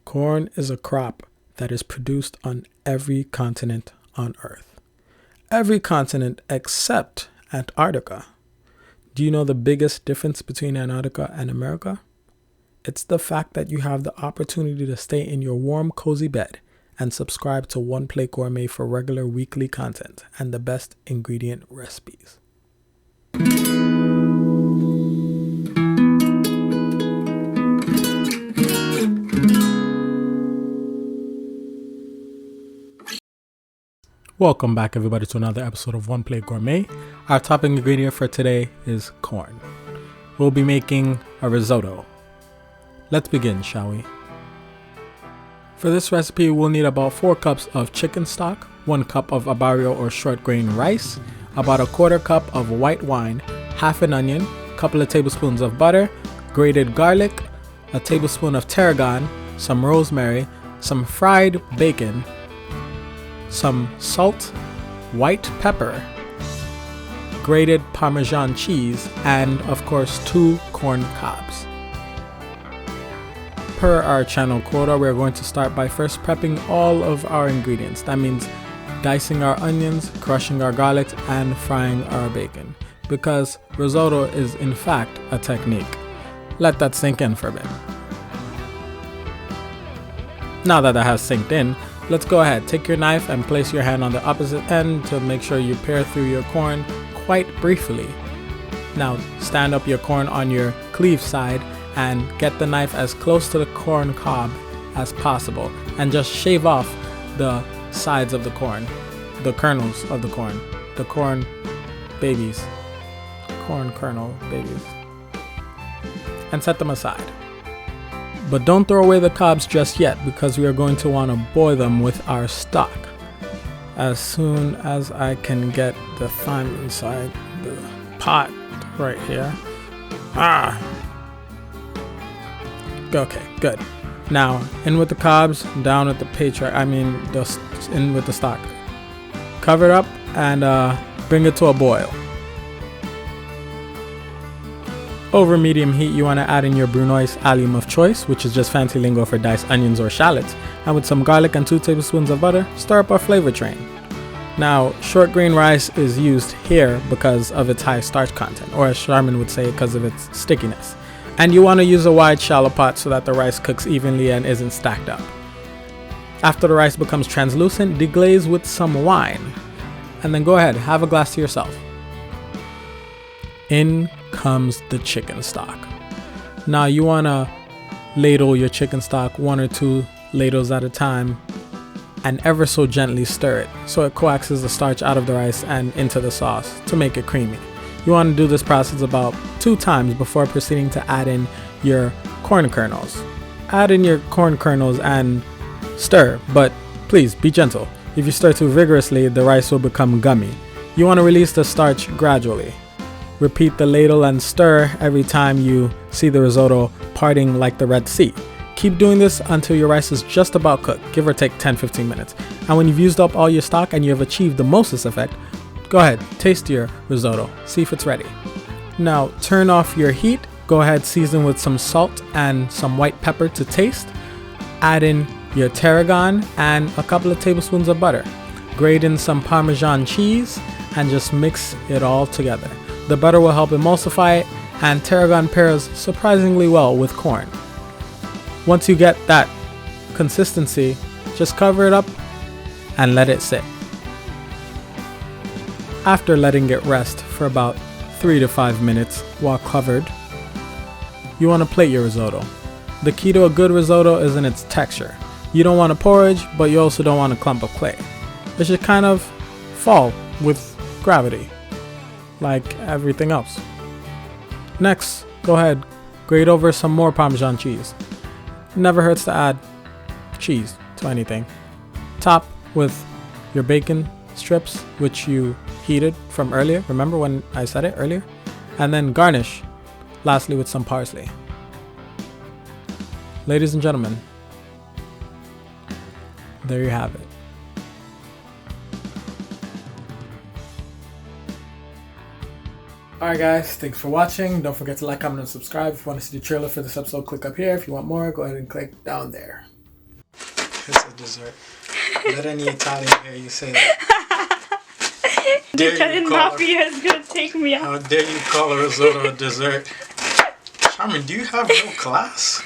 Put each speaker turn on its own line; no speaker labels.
Corn is a crop that is produced on every continent on Earth. Every continent except Antarctica. Do you know the biggest difference between Antarctica and America? It's the fact that you have the opportunity to stay in your warm, cozy bed and subscribe to One Plate Gourmet for regular weekly content and the best ingredient recipes. Welcome back, everybody, to another episode of One Plate Gourmet. Our top ingredient for today is corn. We'll be making a risotto. Let's begin, shall we? For this recipe, we'll need about 4 cups of chicken stock, 1 cup of aborio or short grain rice, about 1/4 cup of white wine, half an onion, a couple of tablespoons of butter, grated garlic, a tablespoon of tarragon, some rosemary, some fried bacon, some salt, white pepper, grated Parmesan cheese, and of course 2 corn cobs. Per our channel quota, we're going to start by first prepping all of our ingredients. That means dicing our onions, crushing our garlic, and frying our bacon, because risotto is in fact a technique. Let that sink in for a bit. Now that has sinked in, let's go ahead, take your knife and place your hand on the opposite end to make sure you pare through your corn quite briefly. Now stand up your corn on your cleave side and get the knife as close to the corn cob as possible and just shave off the sides of the corn, the kernels of the corn babies, corn kernel babies, and set them aside. But don't throw away the cobs just yet, because we are going to want to boil them with our stock. As soon as I can get the thyme inside the pot right here. Okay, good. Now, in with the cobs, down with the in with the stock. Cover it up and bring it to a boil. Over medium heat, you want to add in your brunoise allium of choice, which is just fancy lingo for diced onions or shallots, and with some garlic and 2 tablespoons of butter, stir up our flavor train. Now, short grain rice is used here because of its high starch content, or as Charmin would say, because of its stickiness. And you want to use a wide shallow pot so that the rice cooks evenly and isn't stacked up. After the rice becomes translucent, deglaze with some wine, and then go ahead, have a glass to yourself. In comes the chicken stock. Now you want to ladle your chicken stock 1 or 2 ladles at a time and ever so gently stir it so it coaxes the starch out of the rice and into the sauce to make it creamy. You want to do this process about 2 times before proceeding to add in your corn kernels. Add in your corn kernels and stir, but please be gentle. If you stir too vigorously, the rice will become gummy. You want to release the starch gradually. Repeat the ladle and stir every time you see the risotto parting like the Red Sea. Keep doing this until your rice is just about cooked, give or take 10-15 minutes. And when you've used up all your stock and you have achieved the mostest effect, go ahead, taste your risotto, see if it's ready. Now turn off your heat, go ahead, season with some salt and some white pepper to taste. Add in your tarragon and a couple of tablespoons of butter. Grate in some Parmesan cheese and just mix it all together. The butter will help emulsify it, and tarragon pairs surprisingly well with corn. Once you get that consistency, just cover it up and let it sit. After letting it rest for about 3 to 5 minutes while covered, you want to plate your risotto. The key to a good risotto is in its texture. You don't want a porridge, but you also don't want a clump of clay. It should kind of fall with gravity, like everything else. Next, go ahead, grate over some more Parmesan cheese. Never hurts to add cheese to anything. Top with your bacon strips, which you heated from earlier. Remember when I said it earlier? And then garnish, lastly, with some parsley. Ladies and gentlemen, there you have it. Alright guys, thanks for watching. Don't forget to like, comment, and subscribe. If you want to see the trailer for this episode, click up here. If you want more, go ahead and click down there. It's a dessert. Let any Italian hear you say that.
The Italian mafia is gonna take me out.
How dare you call a risotto a dessert? Charmin, do you have no class?